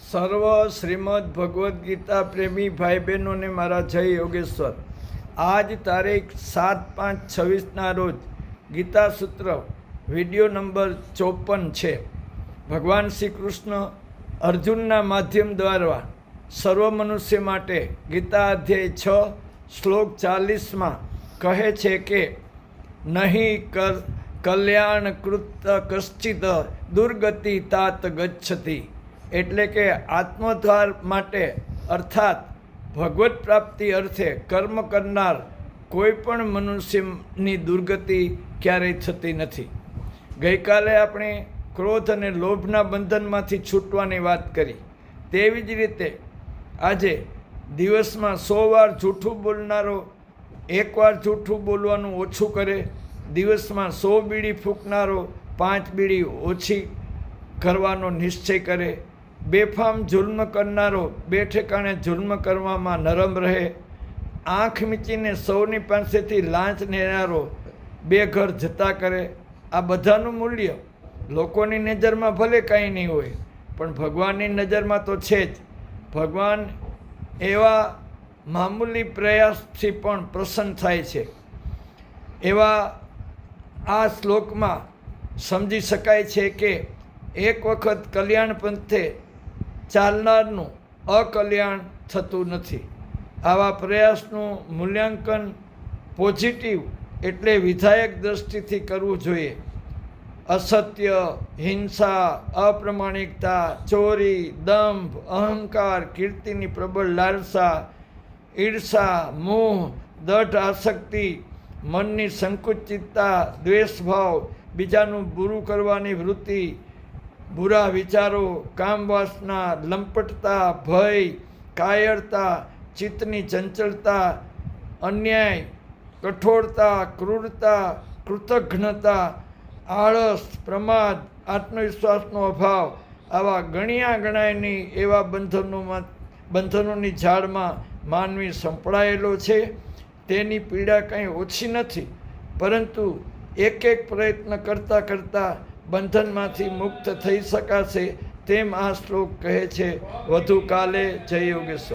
સર્વ શ્રીમદ ભગવદ્ ગીતા પ્રેમી ભાઈ બહેનોને મારા જય યોગેશ્વર. આજ તારીખ 7/5/26ના રોજ ગીતા સૂત્ર વિડીયો નંબર 54 છે. ભગવાન શ્રી કૃષ્ણ અર્જુનના માધ્યમ દ્વારા સર્વ મનુષ્ય માટે ગીતા અધ્યાય 6 શ્લોક 40માં કહે છે કે નહીં કલ્યાણ કૃત કશ્ચિત દુર્ગતિ તાત ગચ્છતિ. એટલે કે આત્મોદ્ધાર માટે અર્થાત ભગવત પ્રાપ્તિ અર્થે કર્મ કરનાર કોઈ પણ મનુષ્યની દુર્ગતિ ક્યારેય થતી નથી. ગઈકાલે આપણે ક્રોધ અને લોભના બંધનમાંથી છૂટવાની વાત કરી. તેવી જ રીતે આજે દિવસમાં 100 વાર જૂઠું બોલનારો 1 વાર જૂઠું બોલવાનું ઓછું કરે. દિવસમાં 100 બીડી ફૂંકનારો 5 બીડી ઓછી કરવાનો નિશ્ચય કરે. બેફામ જુલ્મ કરનારો 2 ઠેકાણે જુલ્મ કરવામાં નરમ રહે. આંખ મીચીને સૌની પાસેથી લાંચ લેનારો 2 ઘર જતા કરે. આ બધાનું મૂલ્ય લોકોની નજરમાં ભલે કાંઈ નહીં હોય, પણ ભગવાનની નજરમાં તો છે જ. ભગવાન એવા મામૂલી પ્રયાસથી પણ પ્રસન્ન થાય છે. એવા આ શ્લોકમાં સમજી શકાય છે કે એક વખત કલ્યાણ પંથે ચાલનારનું અકલ્યાણ થતું નથી. આવા પ્રયાસનું મૂલ્યાંકન પોઝિટિવ એટલે વિધાયક દ્રષ્ટિથી કરવું જોઈએ. અસત્ય, હિંસા, અપ્રમાણિકતા, ચોરી, દંભ, અહંકાર, કીર્તિની પ્રબળ લાલસા, ઈર્ષા, મોહ, દઢ આસક્તિ, મનની સંકુચિતતા, દ્વેષભાવ, બીજાનું બુરું કરવાની વૃત્તિ, બુરા વિચારો, કામવાસના, લંપટતા, ભય, કાયરતા, ચિત્તની ચંચળતા, અન્યાય, કઠોરતા, ક્રૂરતા, કૃતઘ્નતા, આળસ, પ્રમાદ, આત્મવિશ્વાસનો અભાવ, આવા ગણ્યા ગણાયની એવા બંધનોની ઝાડમાં માનવી સંપડાયેલો છે. તેની પીડા કંઈ ઓછી નથી, પરંતુ એક પ્રયત્ન કરતાં કરતાં બંધનમાંથી મુક્ત થઈ શકાશે તેમ આ શ્લોક કહે છે. વધુ કાલે જય યોગેશ્વર.